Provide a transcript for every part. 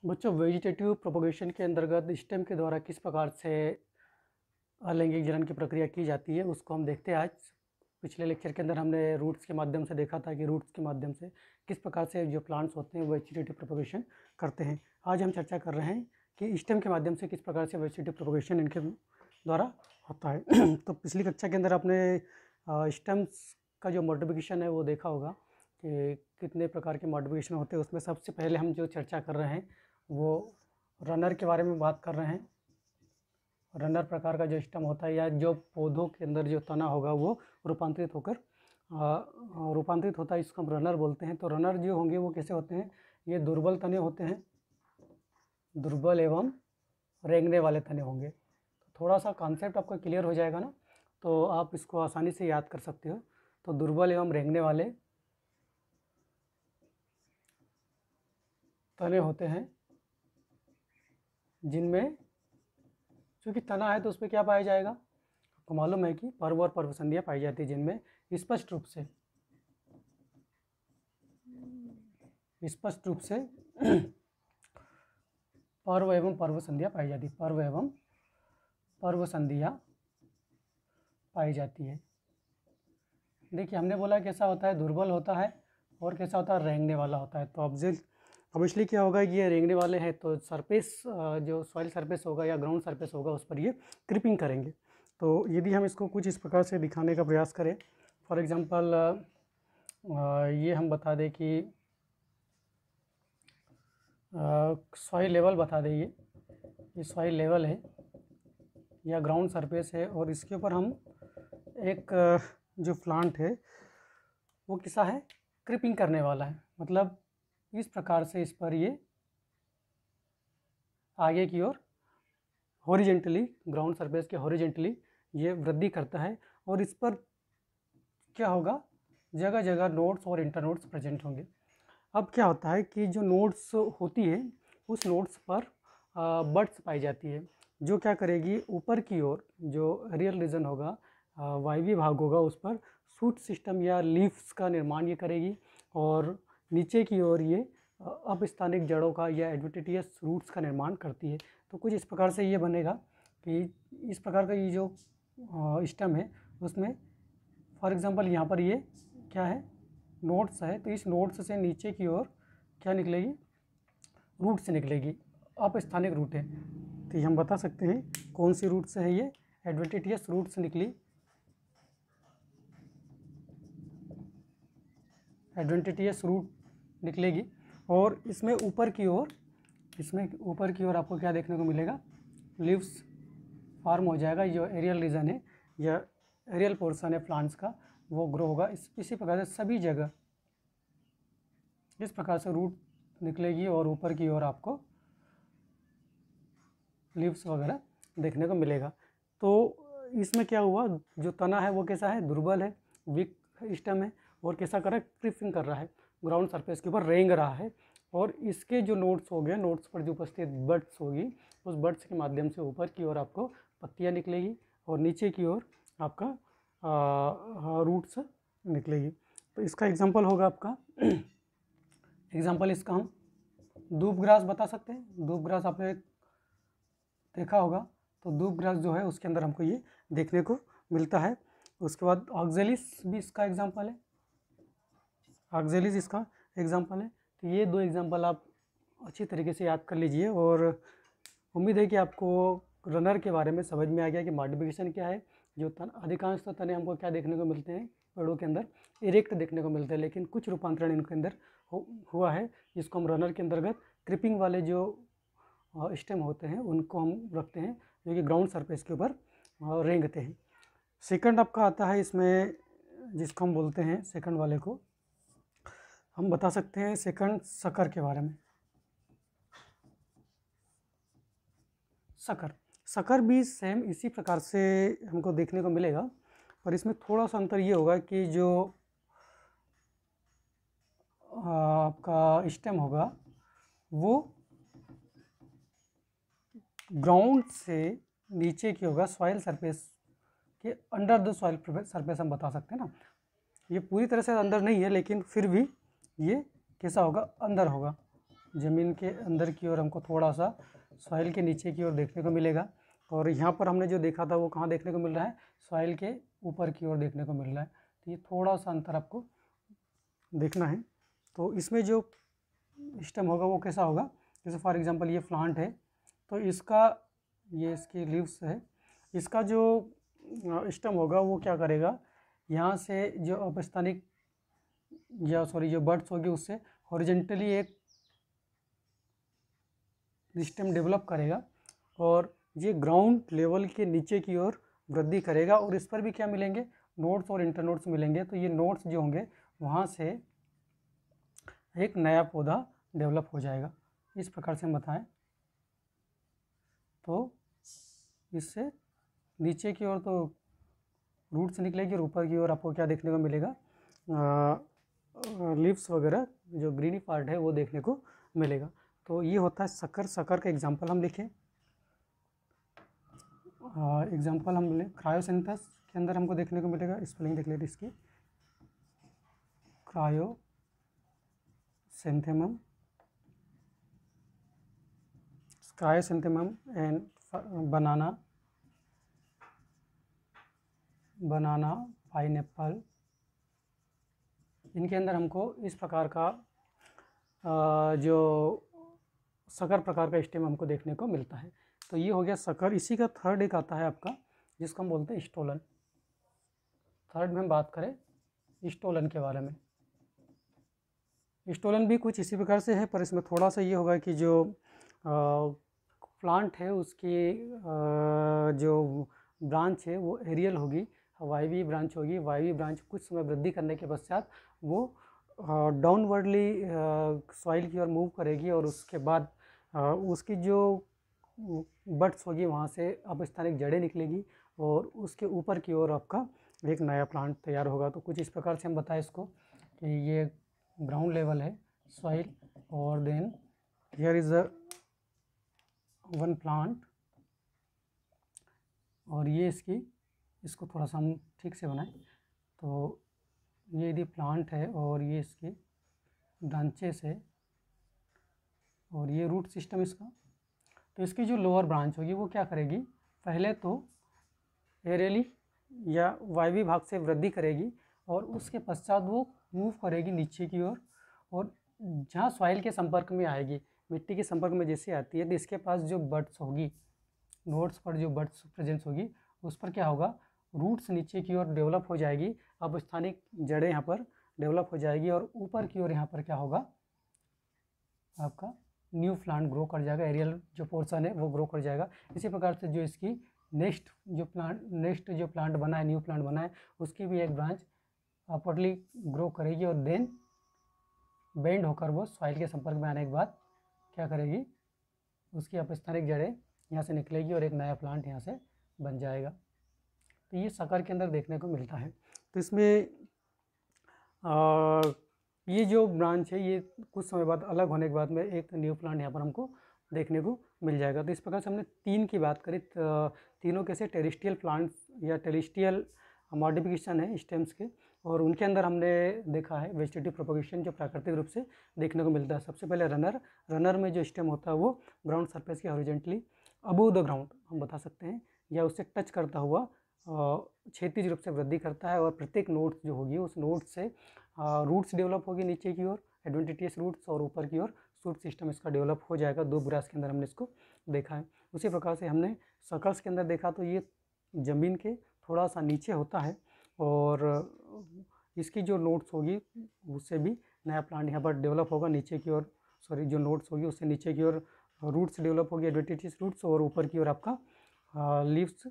बच्चों, vegetative propagation के अंतर्गत स्टेम के द्वारा किस प्रकार से अलैंगिक जनन की प्रक्रिया की जाती है उसको हम देखते हैं आज। पिछले लेक्चर के अंदर हमने रूट्स के माध्यम से देखा था कि रूट्स के माध्यम से किस प्रकार से जो प्लांट्स होते हैं वेजिटेटिव प्रोपगेशन करते हैं। आज हम चर्चा कर रहे हैं कि स्टेम के माध्यम से किस प्रकार से वेजिटेटिव प्रोपगेशन इनके द्वारा होता है। तो पिछली कक्षा के अंदर आपने स्टेम्स का जो मॉडिफिकेशन है वो देखा होगा कि कितने प्रकार के मॉडिफिकेशन होते हैं। उसमें सबसे पहले हम जो चर्चा कर रहे हैं वो रनर के बारे में बात कर रहे हैं। रनर प्रकार का जो स्टेम होता है या जो पौधों के अंदर जो तना होगा वो रूपांतरित होकर रूपांतरित होता है, इसको हम रनर बोलते हैं। तो रनर जो होंगे वो कैसे होते हैं? ये दुर्बल तने होते हैं, दुर्बल एवं रेंगने वाले तने होंगे। तो थोड़ा सा कॉन्सेप्ट आपका क्लियर हो जाएगा ना, तो आप इसको आसानी से याद कर सकते हो। तो दुर्बल एवं रेंगने वाले तने होते हैं जिनमें चूँकि तना है तो उसमें क्या पाया जाएगा? आपको मालूम है कि पर्व और पर्वसंधियाँ पाई जाती है जिनमें स्पष्ट रूप से पर्व एवं पर्वसंधियाँ पाई जाती है। पर्व एवं पर्वसंधियाँ पाई जाती है। देखिए, हमने बोला कैसा होता है, दुर्बल होता है और कैसा होता है, रेंगने वाला होता है। तो ऑब्वियसली क्या होगा कि ये रेंगने वाले हैं तो सरफेस जो सॉइल सरफेस होगा या ग्राउंड सरफेस होगा उस पर ये क्रीपिंग करेंगे। तो यदि हम इसको कुछ इस प्रकार से दिखाने का प्रयास करें, फॉर एग्जांपल ये हम बता दें कि सॉइल लेवल बता दें, ये सॉइल लेवल है या ग्राउंड सरफेस है और इसके ऊपर हम एक जो प्लांट है वो कैसा है, क्रीपिंग करने वाला है। मतलब इस प्रकार से इस पर ये आगे की ओर हॉरिजेंटली, ग्राउंड सरफेस के हॉरिजेंटली ये वृद्धि करता है और इस पर क्या होगा, जगह जगह नोड्स और इंटरनोड्स प्रेजेंट होंगे। अब क्या होता है कि जो नोड्स होती है उस नोड्स पर बड्स पाई जाती है जो क्या करेगी, ऊपर की ओर जो एरियल रीजन होगा, वायवीय भाग होगा, उस पर शूट सिस्टम या लीव्स का निर्माण ये करेगी और नीचे की ओर ये अपस्थानिक जड़ों का या एडवेंटिशियस रूट्स का निर्माण करती है। तो कुछ इस प्रकार से ये बनेगा कि इस प्रकार का ये जो स्टेम है उसमें फॉर एग्जांपल यहाँ पर ये क्या है, नोड्स है, तो इस नोड्स से नीचे की ओर क्या निकलेगी, रूट से निकलेगी, अपस्थानिक रूट है। तो ये हम बता सकते हैं कौन सी रूट से है, ये एडवेंटिशियस रूट से निकली, एडवेंटिशियस रूट निकलेगी। और इसमें ऊपर की ओर आपको क्या देखने को मिलेगा, लीव्स फॉर्म हो जाएगा। जो एरियल रीजन है या एरियल पोर्शन है प्लांट्स का वो ग्रो होगा। इसी प्रकार से सभी जगह इस प्रकार से रूट निकलेगी और ऊपर की ओर आपको लीव्स वगैरह देखने को मिलेगा। तो इसमें क्या हुआ, जो तना है वो कैसा है, दुर्बल है, वीक स्टेम है और कैसा कर रहा है, क्रीपिंग कर रहा है, ग्राउंड सरफेस के ऊपर रेंग रहा है। और इसके जो नोड्स हो गए, नोड्स पर जो उपस्थित बड्स होगी उस बड्स के माध्यम से ऊपर की ओर आपको पत्तियाँ निकलेगी और नीचे की ओर आपका रूट्स निकलेगी। तो इसका एग्जांपल होगा आपका एग्जांपल इसका हम धूप ग्रास बता सकते हैं। धूप ग्रास आपने देखा होगा, तो धूप ग्रास जो है उसके अंदर हमको ये देखने को मिलता है। उसके बाद ऑक्जेलिस भी इसका एग्जांपल है, ऑक्जेलिस इसका एग्जांपल है। तो ये दो एग्जांपल आप अच्छी तरीके से याद कर लीजिए और उम्मीद है कि आपको रनर के बारे में समझ में आ गया कि मॉडिफिकेशन क्या है। जो अधिकांश तो तने हमको क्या देखने को मिलते हैं, पेड़ों के अंदर इरेक्ट देखने को मिलते हैं, लेकिन कुछ रूपांतरण इनके अंदर हुआ है जिसको हम रनर के अंतर्गत क्रीपिंग वाले जो स्टेम होते हैं उनको हम रखते हैं जो कि ग्राउंड सरफेस के ऊपर रेंगते हैं। सेकंड आपका आता है इसमें जिसको हम बोलते हैं, सेकंड वाले को हम बता सकते हैं सेकंड सकर के बारे में। सकर भी सेम इसी प्रकार से हमको देखने को मिलेगा, पर इसमें थोड़ा सा अंतर ये होगा कि जो आपका स्टेम होगा वो ग्राउंड से नीचे की होगा, सॉइल सरफेस के अंडर द सॉइल सरफेस हम बता सकते हैं ना। ये पूरी तरह से अंदर नहीं है लेकिन फिर भी ये कैसा होगा, अंदर होगा। ज़मीन के अंदर की ओर हमको थोड़ा सा सॉइल के नीचे की ओर देखने को मिलेगा। और यहाँ पर हमने जो देखा था वो कहाँ देखने को मिल रहा है, सॉइल के ऊपर की ओर देखने को मिल रहा है। तो ये थोड़ा सा अंतर आपको देखना है। तो इसमें जो स्टेम होगा वो कैसा होगा, जैसे फॉर एग्जांपल ये प्लांट है, तो इसका ये इसकी लीव्स है, इसका जो स्टेम होगा वो क्या करेगा, यहाँ से जो अपस्थानिक या सॉरी जो बर्ड्स होगी उससे हॉरिजेंटली एक स्टेम डेवलप करेगा और ये ग्राउंड लेवल के नीचे की ओर वृद्धि करेगा और इस पर भी क्या मिलेंगे, नोड्स और इंटरनोड्स मिलेंगे। तो ये नोड्स जो होंगे वहाँ से एक नया पौधा डेवलप हो जाएगा। इस प्रकार से हम बताएं तो इससे नीचे की ओर तो रूट्स निकलेगी और ऊपर की ओर आपको क्या देखने को मिलेगा, लीव्स वगैरह जो ग्रीनी पार्ट है वो देखने को मिलेगा। तो ये होता है शक्कर। शक्कर का एग्जांपल हम लिखें, एग्जांपल हम लें क्रायोसेंथस के अंदर हमको देखने को मिलेगा, स्पेलिंग देख लेते इसकी, क्रायोसेंथेमम, क्रायोसेंथेमम एंड बनाना पाइनएप्पल, इनके अंदर हमको इस प्रकार का जो शक्कर प्रकार का स्टेम हमको देखने को मिलता है। तो ये हो गया शक्कर। इसी का थर्ड एक आता है आपका जिसको हम बोलते हैं स्टोलन। थर्ड में हम बात करें स्टोलन के बारे में। स्टोलन भी कुछ इसी प्रकार से है, पर इसमें थोड़ा सा ये होगा कि जो प्लांट है उसकी जो ब्रांच है वो एरियल होगी, वायवीय ब्रांच होगी। वायवीय ब्रांच कुछ समय वृद्धि करने के पश्चात वो डाउनवर्डली सॉइल की ओर मूव करेगी और उसके बाद उसकी जो बड्स होगी वहाँ से अपस्थानिक जड़ें निकलेगी और उसके ऊपर की ओर आपका एक नया प्लांट तैयार होगा। तो कुछ इस प्रकार से हम बताएं इसको कि ये ग्राउंड लेवल है सॉइल और then here is a one plant और ये इसको थोड़ा सा हम ठीक से बनाएं। तो ये यदि प्लांट है और ये इसकी ब्रांचेस है और ये रूट सिस्टम इसका, तो इसकी जो लोअर ब्रांच होगी वो क्या करेगी, पहले तो एरियली या वायवीय भाग से वृद्धि करेगी और उसके पश्चात वो मूव करेगी नीचे की ओर और जहाँ सॉइल के संपर्क में आएगी, मिट्टी के संपर्क में जैसे आती है तो इसके पास जो बड्स होगी, नोड्स पर जो बड्स प्रेजेंस होगी उस पर क्या होगा, रूट्स नीचे की ओर डेवलप हो जाएगी, अब स्थानिक जड़ें यहाँ पर डेवलप हो जाएगी और ऊपर की ओर यहाँ पर क्या होगा, आपका न्यू प्लांट ग्रो कर जाएगा, एरियल जो पोर्शन है वो ग्रो कर जाएगा। इसी प्रकार से जो इसकी नेक्स्ट जो प्लांट बना है, न्यू प्लांट बना है, उसकी भी एक ब्रांच अपवर्डली ग्रो करेगी और देन बेंड होकर वो सॉइल के संपर्क में आने के बाद क्या करेगी, उसकी अपस्थानिक जड़ें यहाँ से निकलेगी और एक नया प्लांट यहाँ से बन जाएगा। तो ये शक्कर के अंदर देखने को मिलता है। तो इसमें ये जो ब्रांच है ये कुछ समय बाद अलग होने के बाद में एक न्यू प्लांट यहाँ पर हमको देखने को मिल जाएगा। तो इस प्रकार से हमने तीन की बात करी, तीनों कैसे टेरेस्ट्रियल प्लांट्स या टेरेस्ट्रियल मॉडिफिकेशन है स्टेम्स के, और उनके अंदर हमने देखा है वेजिटेटिव प्रोपगेशन जो प्राकृतिक रूप से देखने को मिलता है। सबसे पहले रनर में जो स्टेम होता है वो ग्राउंड सरफेस के हॉरिजेंटली अबव द ग्राउंड हम बता सकते हैं या उससे टच करता हुआ क्षैतिज रूप से वृद्धि करता है और प्रत्येक नोड जो होगी उस नोड से रूट्स डेवलप होगी नीचे की ओर, एडवेंटिटियस रूट्स, और ऊपर की ओर शूट सिस्टम इसका डेवलप हो जाएगा। दो ब्रास के अंदर हमने इसको देखा है। उसी प्रकार से हमने सर्कल्स के अंदर देखा तो ये ज़मीन के थोड़ा सा नीचे होता है और इसकी जो नोड्स होगी उससे भी नया प्लांट यहाँ पर डेवलप होगा नीचे की ओर, सॉरी जो नोड्स होगी उससे नीचे की ओर रूट्स डेवलप होगी, एडवेंटिटियस रूट्स, और ऊपर की ओर आपका लीव्स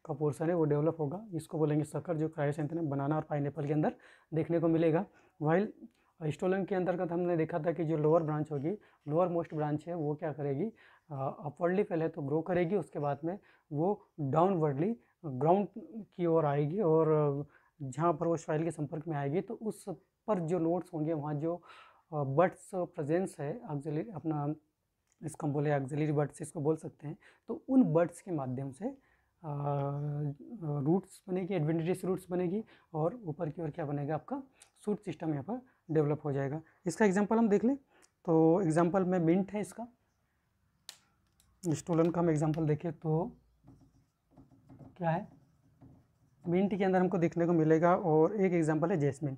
का पोर्शन है वो डेवलप होगा। इसको बोलेंगे शक्कर, जो क्रायोसेंथेमम, बनाना और पाइनएप्पल के अंदर देखने को मिलेगा। वाइल स्टोलन के अंतर्गत हमने देखा था कि जो लोअर ब्रांच होगी, लोअर मोस्ट ब्रांच है, वो क्या करेगी, अपवर्डली पहले तो ग्रो करेगी, उसके बाद में वो डाउनवर्डली ग्राउंड की ओर आएगी और जहाँ पर वो सॉइल के संपर्क में आएगी तो उस पर जो नोड्स होंगे वहाँ जो बड्स प्रेजेंस है, ऑक्सिलरी अपना इसको हम बोले ऑक्सिलरी बड्स इसको बोल सकते हैं, तो उन बड्स के माध्यम से रूट्स बनेगी, एडवेंटिटियस रूट्स बनेगी और ऊपर की ओर क्या बनेगा, आपका शूट सिस्टम यहाँ पर डेवलप हो जाएगा। इसका एग्जांपल हम देख लें तो एग्जांपल में मिंट है इसका, स्टोलन का हम एग्जांपल देखें तो क्या है, मिंट के अंदर हमको देखने को मिलेगा। और एक एग्जांपल है जैस्मिन,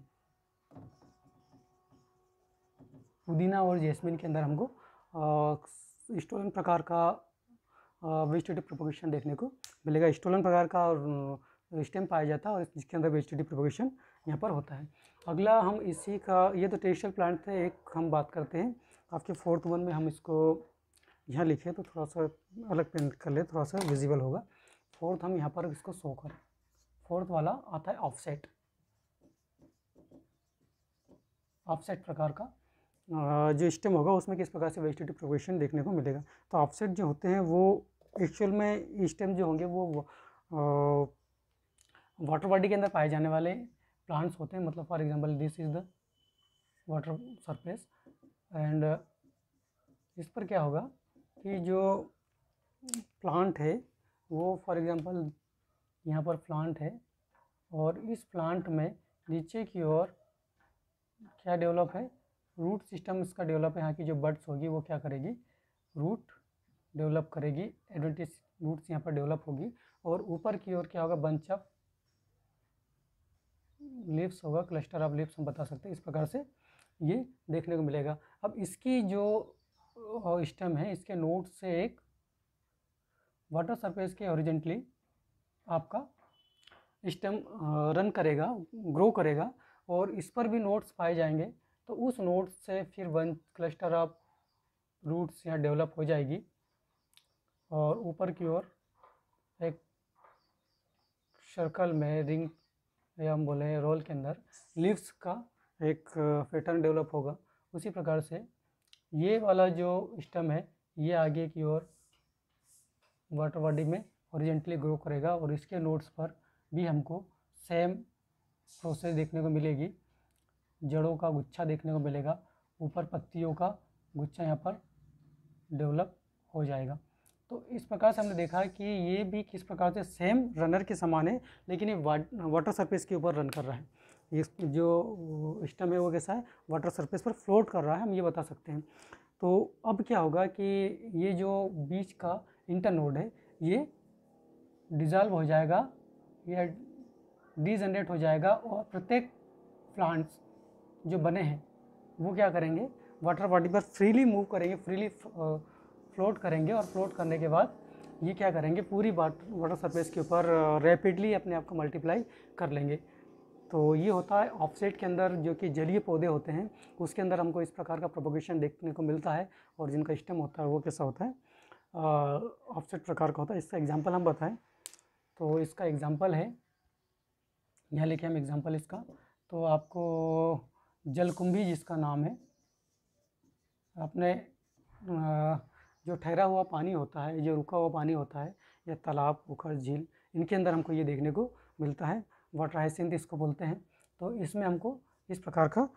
पुदीना और जैस्मिन के अंदर हमको स्टोलन प्रकार का वेजिटेटिव प्रोपोगेशन देखने को मिलेगा। स्टोलन प्रकार का स्टेम पाया जाता है और इसके अंदर वेजिटेटिव प्रोपोगेशन यहाँ पर होता है। अगला हम इसी का, ये तो टेरेस्ट्रियल प्लांट थे, एक हम बात करते हैं आपके 4th वन में। हम इसको यहाँ लिखे तो थोड़ा सा अलग पेन कर ले, थोड़ा सा विजिबल होगा। 4th हम यहाँ पर इसको शो करें। 4th वाला आता है ऑफसेट, ऑफसेट प्रकार का जो स्टेम होगा उसमें किस प्रकार से वेजिटेटिव प्रोपोगेशन देखने को मिलेगा। तो ऑफसेट जो होते हैं वो एक्चुअल में स्टेम जो होंगे वो वाटर बॉडी के अंदर पाए जाने वाले प्लांट्स होते हैं। मतलब for example this is the water surface and इस पर क्या होगा कि जो प्लांट है वो फॉर एग्जांपल यहाँ पर प्लांट है और इस प्लांट में नीचे की ओर क्या डेवलप है, रूट सिस्टम इसका डेवलप है। यहाँ की जो बड्स होगी वो क्या करेगी, रूट डेवलप करेगी, एडवेंटिस रूट्स यहाँ पर डेवलप होगी। और ऊपर की ओर क्या होगा, बंच ऑफ लीव्स होगा, क्लस्टर ऑफ लीव्स हम बता सकते हैं। इस प्रकार से ये देखने को मिलेगा। अब इसकी जो स्टेम है, इसके नोड से एक वाटर सरफेस के हॉरिजॉन्टली आपका स्टेम रन करेगा, ग्रो करेगा और इस पर भी नोड्स पाए जाएंगे। तो उस नोड से फिर वन क्लस्टर ऑफ रूट्स यहाँ डेवलप हो जाएगी और ऊपर की ओर एक सर्कल में रिंग या हम बोले रोल के अंदर लीव्स का एक पैटर्न डेवलप होगा। उसी प्रकार से ये वाला जो स्टेम है ये आगे की ओर वाटर बॉडी में हॉरिजॉन्टली ग्रो करेगा और इसके नोड्स पर भी हमको सेम प्रोसेस देखने को मिलेगी। जड़ों का गुच्छा देखने को मिलेगा, ऊपर पत्तियों का गुच्छा यहाँ पर डेवलप हो जाएगा। तो इस प्रकार से हमने देखा कि ये भी किस प्रकार से सेम रनर के समान है, लेकिन ये वाटर सरफेस के ऊपर रन कर रहा है। ये जो स्टेम है वो कैसा है, वाटर सरफेस पर फ्लोट कर रहा है, हम ये बता सकते हैं। तो अब क्या होगा कि ये जो बीच का इंटरनोड है ये डिज़ॉल्व हो जाएगा, ये डीजनरेट हो जाएगा और प्रत्येक प्लांट्स जो बने हैं वो क्या करेंगे, वाटर बॉडी पर फ्रीली मूव करेंगे, फ्रीली फ्लोट करेंगे और फ्लोट करने के बाद ये क्या करेंगे, पूरी वाटर सरफेस के ऊपर रैपिडली अपने आप को मल्टीप्लाई कर लेंगे। तो ये होता है ऑफसेट के अंदर, जो कि जलीय पौधे होते हैं उसके अंदर हमको इस प्रकार का प्रोपोगेशन देखने को मिलता है। और जिनका स्टेम होता है वो कैसा होता है, ऑफसेट प्रकार का होता है। इसका एग्जांपल हम बताएं तो इसका एग्जांपल है, यहाँ लिखे हम एग्जांपल इसका। तो आपको जलकुंभी जिसका नाम है, अपने जो ठहरा हुआ पानी होता है, जो रुका हुआ पानी होता है, या तालाब, पोखर, झील, इनके अंदर हमको ये देखने को मिलता है। वाटर हाइसिंथ इसको बोलते हैं। तो इसमें हमको इस प्रकार का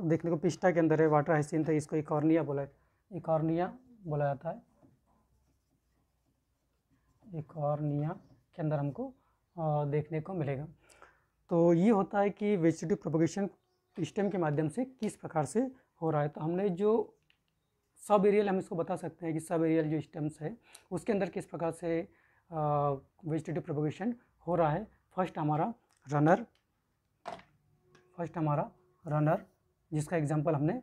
देखने को पिस्टा के अंदर है वाटर हाइसिंथ, इसको इकॉर्निया बोला जाता है। इकॉर्निया के अंदर हमको देखने को मिलेगा। तो ये होता है कि वेजिटेटिव प्रोपोगेशन स्टेम के माध्यम से किस प्रकार से हो रहा है। तो हमने जो सब एरियल, हम इसको बता सकते हैं कि सब एरियल जो स्टेम्स है उसके अंदर किस प्रकार से वेजिटेटिव प्रोपोगेशन हो रहा है। फर्स्ट हमारा रनर, जिसका एग्जांपल हमने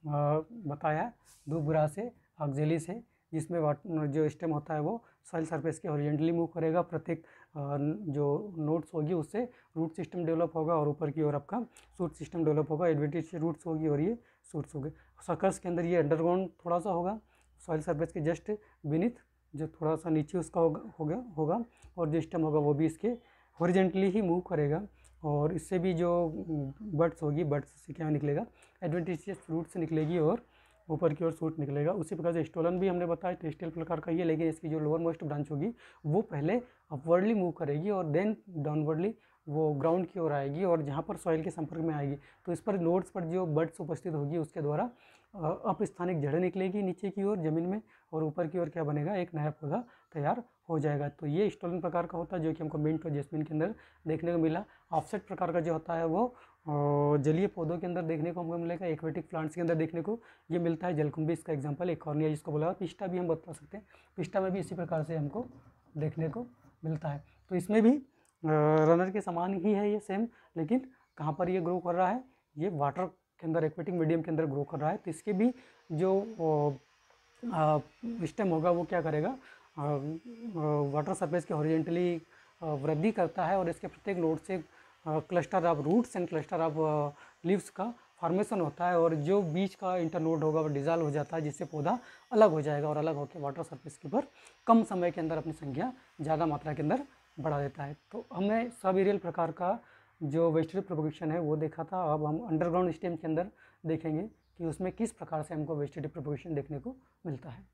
बताया दूबग्रा से, ऑक्जेली से, जिसमें जो स्टेम होता है वो सॉइल सरफेस के हॉरिजॉन्टली मूव करेगा। प्रत्येक जो नोड्स होगी उससे रूट सिस्टम डेवलप होगा और ऊपर की ओर आपका शूट सिस्टम डेवलप होगा। एडवेंटिस रूट्स होगी और ये शूट्स होंगे। सकर्स के अंदर ये अंडरग्राउंड थोड़ा सा होगा, सॉइल सरफेस के जस्ट बीनीथ, जो थोड़ा सा नीचे उसका होगा और जो स्टेम होगा वो भी इसके हॉरिजॉन्टली ही मूव करेगा। और इससे भी जो बड्स होगी, बड्स से क्या निकलेगा, एडवेंटिशियस रूट से निकलेगी और ऊपर की ओर सूट निकलेगा। उसी प्रकार से स्टोलन भी हमने बताया टेरेस्ट्रियल प्रकार का ही है, लेकिन इसकी जो लोअर मोस्ट ब्रांच होगी वो पहले अपवर्डली मूव करेगी और देन डाउनवर्डली वो ग्राउंड की ओर आएगी और जहाँ पर सॉइल के संपर्क में आएगी तो इस पर नोड्स पर जो बड्स उपस्थित होगी उसके द्वारा अपस्थानिक जड़ें निकलेगी नीचे की ओर ज़मीन में और ऊपर की ओर क्या बनेगा, एक नया पौधा तैयार हो जाएगा। तो ये स्टोलन प्रकार का होता है जो कि हमको मिंट और जैस्मिन के अंदर देखने को मिला। ऑफसेट प्रकार का जो होता है वो और जलीय पौधों के अंदर देखने को हमको मिलेगा, एक्वेटिक प्लांट्स के अंदर देखने को ये मिलता है जलकुंभी, इसका एग्जांपल, एक कॉर्निया जिसको बोला, पिस्टा भी हम बता सकते हैं, पिस्टा में भी इसी प्रकार से हमको देखने को मिलता है। तो इसमें भी रनर के समान ही है ये सेम, लेकिन कहाँ पर ये ग्रो कर रहा है, ये वाटर के अंदर, एक्वेटिक मीडियम के अंदर ग्रो कर रहा है। तो इसके भी जो स्टेम होगा वो क्या करेगा, वाटर सरफेस के हॉरिजेंटली वृद्धि करता है और इसके प्रत्येक नोड से cluster of roots and cluster of leaves का फॉर्मेशन होता है, और जो बीच का इंटरनोड होगा वो डिजॉल्व हो जाता है, जिससे पौधा अलग हो जाएगा और अलग होकर वाटर सरफेस के ऊपर कम समय के अंदर अपनी संख्या ज़्यादा मात्रा के अंदर बढ़ा देता है। तो हमने सब एरियल प्रकार का जो वेजिटेटिव प्रोपगेशन है वो देखा था। अब हम अंडरग्राउंड स्टेम के अंदर देखेंगे कि उसमें किस प्रकार से हमको वेजिटेटिव प्रोपगेशन देखने को मिलता है।